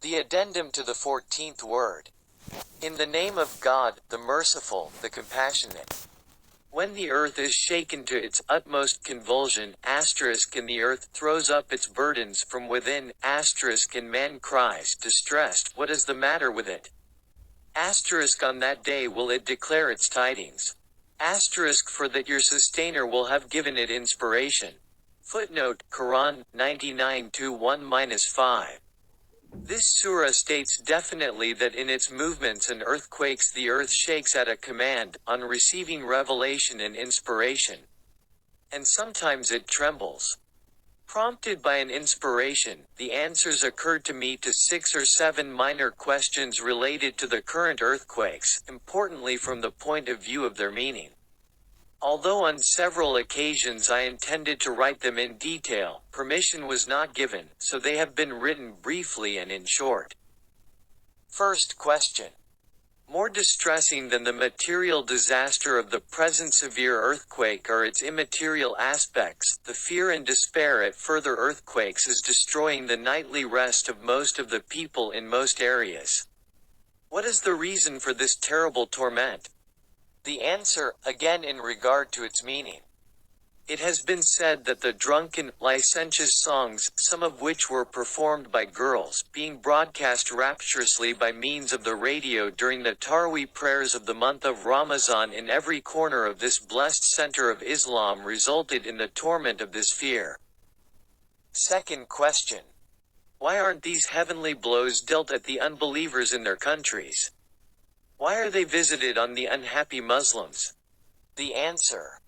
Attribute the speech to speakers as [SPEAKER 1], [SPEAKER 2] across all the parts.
[SPEAKER 1] The addendum to the 14th word. In the name of God, the merciful, the compassionate. When the earth is shaken to its utmost convulsion, and the earth throws up its burdens from within, and man cries, distressed, what is the matter with it? On that day will it declare its tidings. For that your sustainer will have given it inspiration. Footnote, Quran, 99-1-5. This surah states definitely that in its movements and earthquakes the earth shakes at a command, on receiving revelation and inspiration. And sometimes it trembles. Prompted by an inspiration, the answers occurred to me to 6 or 7 minor questions related to the current earthquakes, importantly from the point of view of their meaning. Although on several occasions I intended to write them in detail, permission was not given, so they have been written briefly and in short. First question. More distressing than the material disaster of the present severe earthquake are its immaterial aspects. The fear and despair at further earthquakes is destroying the nightly rest of most of the people in most areas. What is the reason for this terrible torment? The answer, again in regard to its meaning. It has been said that the drunken, licentious songs, some of which were performed by girls, being broadcast rapturously by means of the radio during the Taraweeh prayers of the month of Ramadan in every corner of this blessed center of Islam resulted in the torment of this fear. Second question. Why aren't these heavenly blows dealt at the unbelievers in their countries? Why are they visited on the unhappy Muslims? The answer.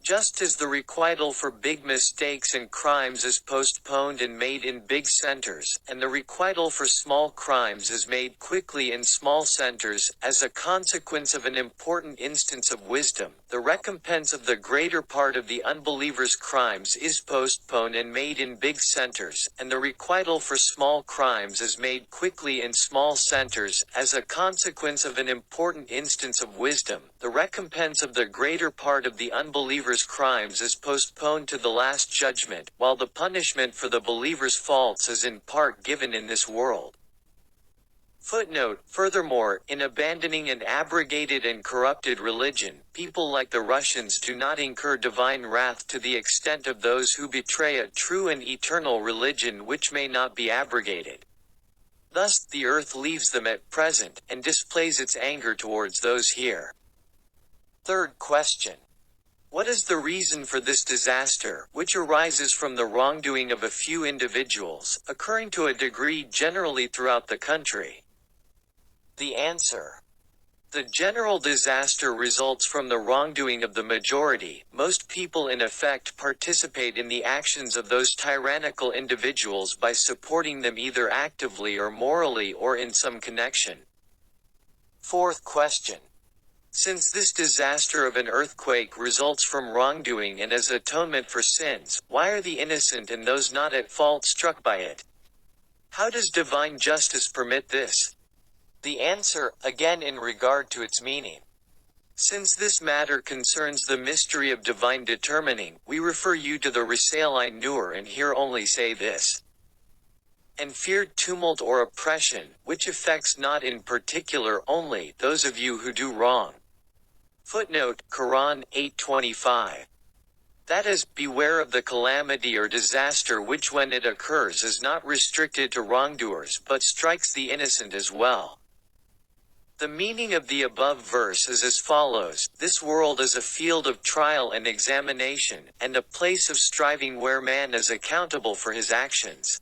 [SPEAKER 1] Just as the requital for big mistakes and crimes is postponed and made in big centers, and the requital for small crimes is made quickly in small centers, as a consequence of an important instance of wisdom, the recompense of the greater part of the unbelievers' crimes is postponed and made in big centers, and the requital for small crimes is made quickly in small centers, as a consequence of an important instance of wisdom, the recompense of the greater part of the unbelievers' crimes is postponed to the last judgment, while the punishment for the believer's faults is in part given in this world. Footnote, furthermore, in abandoning an abrogated and corrupted religion, people like the Russians do not incur divine wrath to the extent of those who betray a true and eternal religion which may not be abrogated. Thus, the earth leaves them at present, and displays its anger towards those here. Third question. What is the reason for this disaster, which arises from the wrongdoing of a few individuals, occurring to a degree generally throughout the country? The answer. The general disaster results from the wrongdoing of the majority. Most people in effect participate in the actions of those tyrannical individuals by supporting them either actively or morally or in some connection. Fourth question. Since this disaster of an earthquake results from wrongdoing and as atonement for sins, why are the innocent and those not at fault struck by it? How does divine justice permit this? The answer, again in regard to its meaning. Since this matter concerns the mystery of divine determining, we refer you to the Risale-i Nur and here only say this. And feared tumult or oppression, which affects not in particular only those of you who do wrong. Footnote, Quran 8:25. That is, beware of the calamity or disaster which when it occurs is not restricted to wrongdoers but strikes the innocent as well. The meaning of the above verse is as follows: this world is a field of trial and examination, and a place of striving where man is accountable for his actions.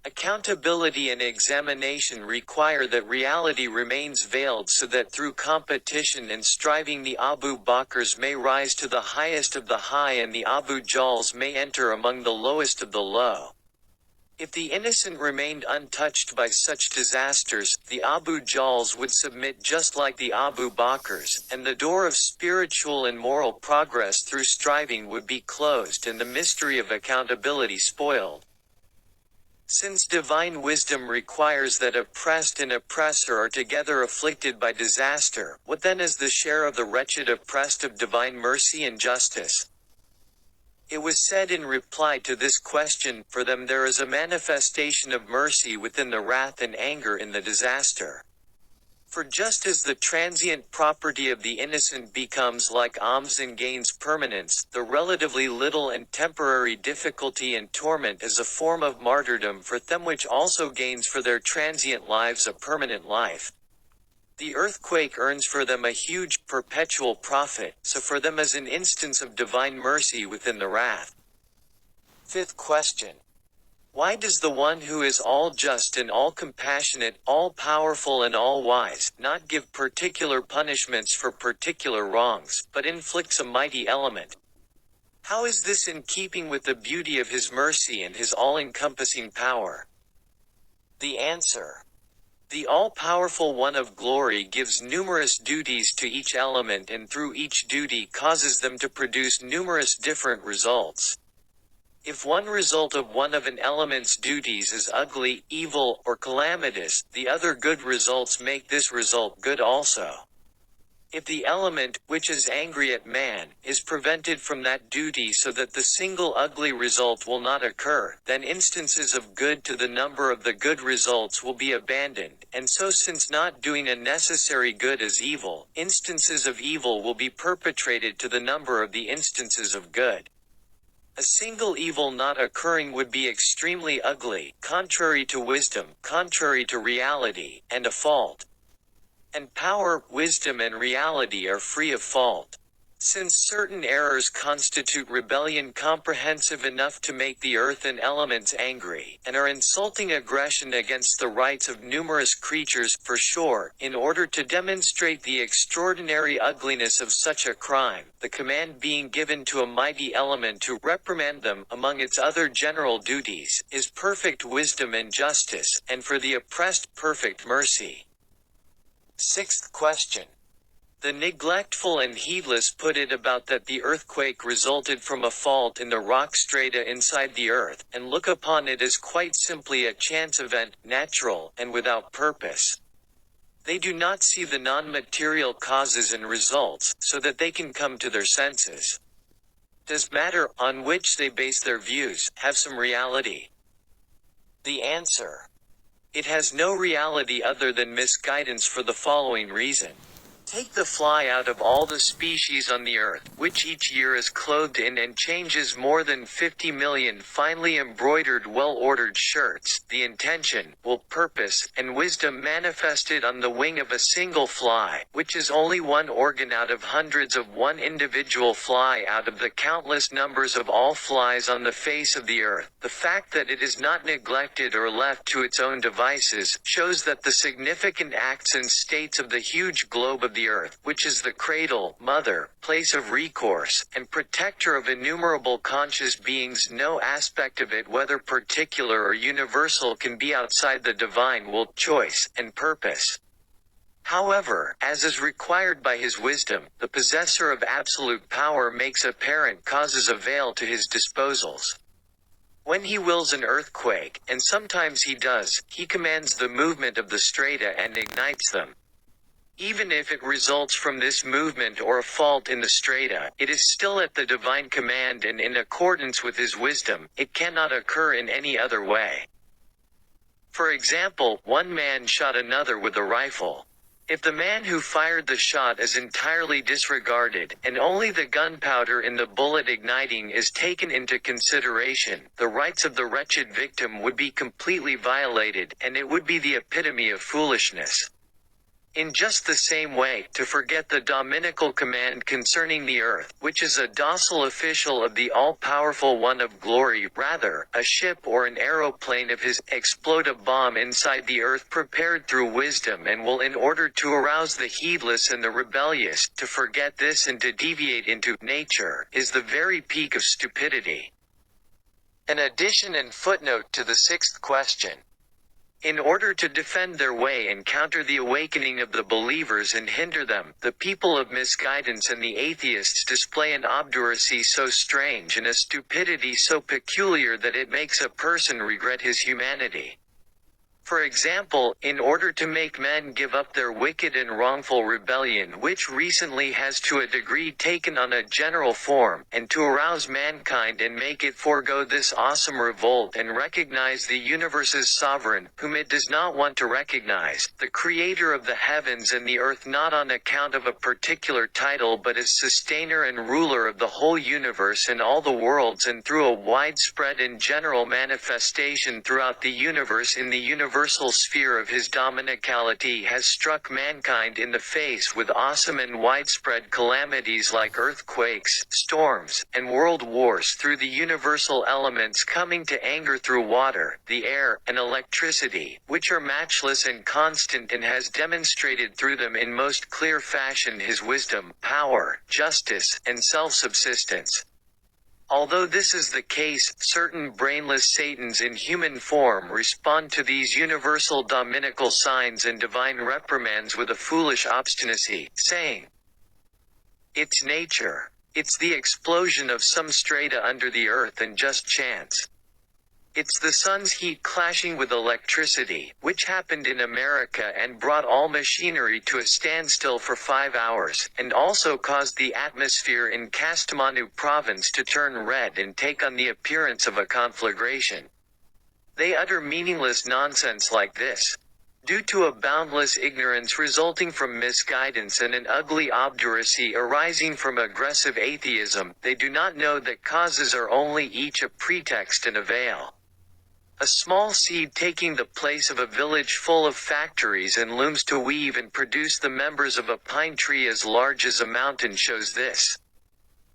[SPEAKER 1] Accountability and examination require that reality remains veiled so that through competition and striving the Abu Bakrs may rise to the highest of the high and the Abu Jahls may enter among the lowest of the low. If the innocent remained untouched by such disasters, the Abu Jahls would submit just like the Abu Bakrs, and the door of spiritual and moral progress through striving would be closed and the mystery of accountability spoiled. Since divine wisdom requires that oppressed and oppressor are together afflicted by disaster, what then is the share of the wretched oppressed of divine mercy and justice? It was said in reply to this question, for them there is a manifestation of mercy within the wrath and anger in the disaster. For just as the transient property of the innocent becomes like alms and gains permanence, the relatively little and temporary difficulty and torment is a form of martyrdom for them which also gains for their transient lives a permanent life. The earthquake earns for them a huge, perpetual profit, so for them is an instance of divine mercy within the wrath. Fifth question. Why does the one who is all just and all compassionate, all powerful and all wise, not give particular punishments for particular wrongs, but inflicts a mighty element? How is this in keeping with the beauty of his mercy and his all-encompassing power? The answer. The all-powerful One of Glory gives numerous duties to each element and through each duty causes them to produce numerous different results. If one result of one of an element's duties is ugly, evil, or calamitous, the other good results make this result good also. If the element, which is angry at man, is prevented from that duty so that the single ugly result will not occur, then instances of good to the number of the good results will be abandoned, and so since not doing a necessary good is evil, instances of evil will be perpetrated to the number of the instances of good. A single evil not occurring would be extremely ugly, contrary to wisdom, contrary to reality, and a fault. And power, wisdom and reality are free of fault. Since certain errors constitute rebellion comprehensive enough to make the earth and elements angry, and are insulting aggression against the rights of numerous creatures, for sure, in order to demonstrate the extraordinary ugliness of such a crime, the command being given to a mighty element to reprimand them, among its other general duties, is perfect wisdom and justice, and for the oppressed perfect mercy. Sixth question. The neglectful and heedless put it about that the earthquake resulted from a fault in the rock strata inside the earth, and look upon it as quite simply a chance event, natural, and without purpose. They do not see the non-material causes and results, so that they can come to their senses. Does matter, on which they base their views, have some reality? The answer. It has no reality other than misguidance for the following reason. Take the fly out of all the species on the earth, which each year is clothed in and changes more than 50 million finely embroidered well-ordered shirts, the intention, will, purpose, and wisdom manifested on the wing of a single fly, which is only one organ out of hundreds of one individual fly out of the countless numbers of all flies on the face of the earth. The fact that it is not neglected or left to its own devices, shows that the significant acts and states of the huge globe of the earth, which is the cradle, mother, place of recourse, and protector of innumerable conscious beings, no aspect of it whether particular or universal can be outside the divine will, choice, and purpose. However, as is required by his wisdom, the possessor of absolute power makes apparent causes avail to his disposals. When he wills an earthquake, and sometimes he does, he commands the movement of the strata and ignites them. Even if it results from this movement or a fault in the strata, it is still at the divine command and in accordance with his wisdom. It cannot occur in any other way. For example, one man shot another with a rifle. If the man who fired the shot is entirely disregarded, and only the gunpowder in the bullet igniting is taken into consideration, the rights of the wretched victim would be completely violated, and it would be the epitome of foolishness. In just the same way, to forget the dominical command concerning the earth, which is a docile official of the all-powerful One of Glory, rather, a ship or an aeroplane of his, explode a bomb inside the earth prepared through wisdom and will in order to arouse the heedless and the rebellious, to forget this and to deviate into nature, is the very peak of stupidity. An addition and footnote to the sixth question. In order to defend their way and counter the awakening of the believers and hinder them, the people of misguidance and the atheists display an obduracy so strange and a stupidity so peculiar that it makes a person regret his humanity. For example, in order to make men give up their wicked and wrongful rebellion which recently has to a degree taken on a general form, and to arouse mankind and make it forego this awesome revolt and recognize the universe's sovereign, whom it does not want to recognize, the creator of the heavens and the earth not on account of a particular title but as sustainer and ruler of the whole universe and all the worlds and through a widespread and general manifestation throughout the universe in the universal sphere of his dominicality has struck mankind in the face with awesome and widespread calamities like earthquakes, storms, and world wars through the universal elements coming to anger through water, the air, and electricity, which are matchless and constant, and has demonstrated through them in most clear fashion his wisdom, power, justice, and self-subsistence. Although this is the case, certain brainless Satans in human form respond to these universal dominical signs and divine reprimands with a foolish obstinacy, saying, "It's nature. It's the explosion of some strata under the earth and just chance. It's the sun's heat clashing with electricity, which happened in America and brought all machinery to a standstill for 5 hours, and also caused the atmosphere in Kastamonu province to turn red and take on the appearance of a conflagration." They utter meaningless nonsense like this. Due to a boundless ignorance resulting from misguidance and an ugly obduracy arising from aggressive atheism, they do not know that causes are only each a pretext and a veil. A small seed taking the place of a village full of factories and looms to weave and produce the members of a pine tree as large as a mountain shows this.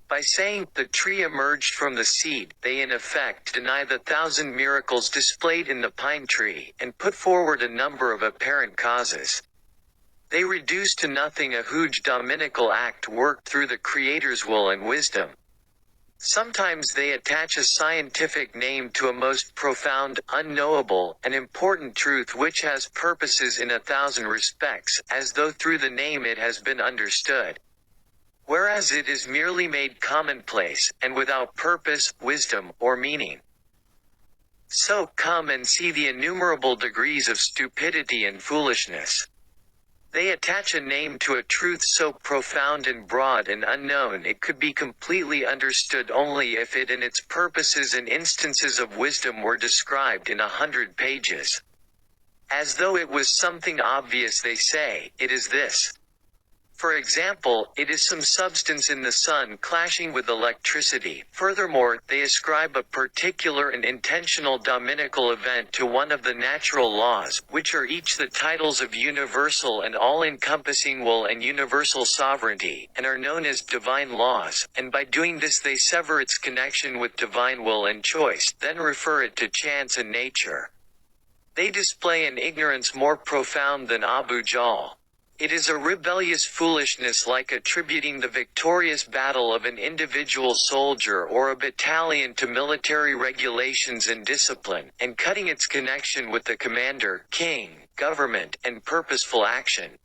[SPEAKER 1] By saying, "the tree emerged from the seed," they in effect deny the 1,000 miracles displayed in the pine tree, and put forward a number of apparent causes. They reduce to nothing a huge dominical act worked through the Creator's will and wisdom. Sometimes they attach a scientific name to a most profound, unknowable, and important truth which has purposes in 1,000 respects, as though through the name it has been understood. Whereas it is merely made commonplace, and without purpose, wisdom, or meaning. So come and see the innumerable degrees of stupidity and foolishness. They attach a name to a truth so profound and broad and unknown it could be completely understood only if it and its purposes and instances of wisdom were described in 100 pages. As though it was something obvious they say, it is this. For example, it is some substance in the sun clashing with electricity. Furthermore, they ascribe a particular and intentional dominical event to one of the natural laws, which are each the titles of universal and all-encompassing will and universal sovereignty, and are known as divine laws, and by doing this they sever its connection with divine will and choice, then refer it to chance and nature. They display an ignorance more profound than Abu Jahl. It is a rebellious foolishness like attributing the victorious battle of an individual soldier or a battalion to military regulations and discipline, and cutting its connection with the commander, king, government, and purposeful action.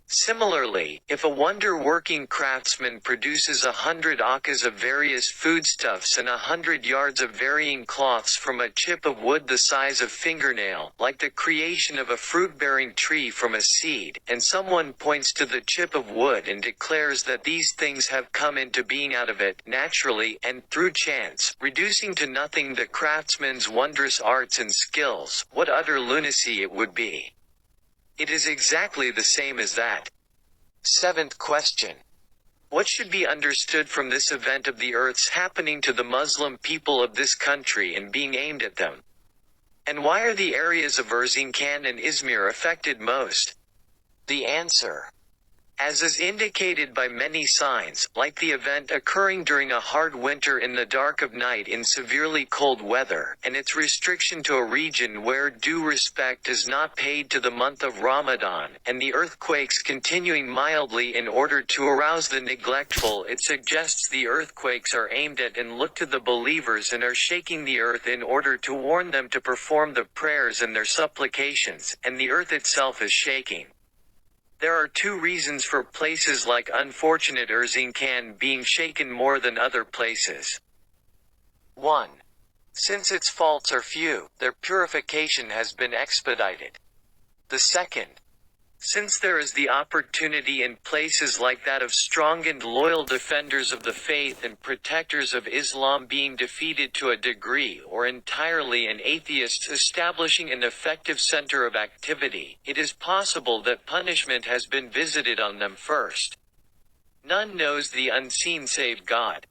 [SPEAKER 1] Similarly, if a wonder-working craftsman produces 100 acres of various foodstuffs and 100 yards of varying cloths from a chip of wood the size of fingernail, like the creation of a fruit-bearing tree from a seed, and someone points to the chip of wood and declares that these things have come into being out of it, naturally, and through chance, reducing to nothing the craftsman's wondrous arts and skills, what utter lunacy it would be. It is exactly the same as that. 7th question. What should be understood from this event of the earth's happening to the Muslim people of this country and being aimed at them? And why are the areas of Erzincan and Izmir affected most? The answer. As is indicated by many signs, like the event occurring during a hard winter in the dark of night in severely cold weather, and its restriction to a region where due respect is not paid to the month of Ramadan, and the earthquakes continuing mildly in order to arouse the neglectful, it suggests the earthquakes are aimed at and look to the believers and are shaking the earth in order to warn them to perform the prayers and their supplications, and the earth itself is shaking. There are 2 reasons for places like unfortunate Erzincan being shaken more than other places. 1. Since its faults are few, their purification has been expedited. The second, since there is the opportunity in places like that of strong and loyal defenders of the faith and protectors of Islam being defeated to a degree or entirely and atheists establishing an effective center of activity, it is possible that punishment has been visited on them first. None knows the unseen save God.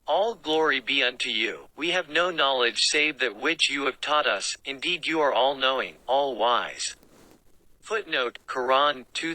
[SPEAKER 1] All glory be unto you. We have no knowledge save that which you have taught us. Indeed you are all-knowing, all-wise. Footnote, Quran 2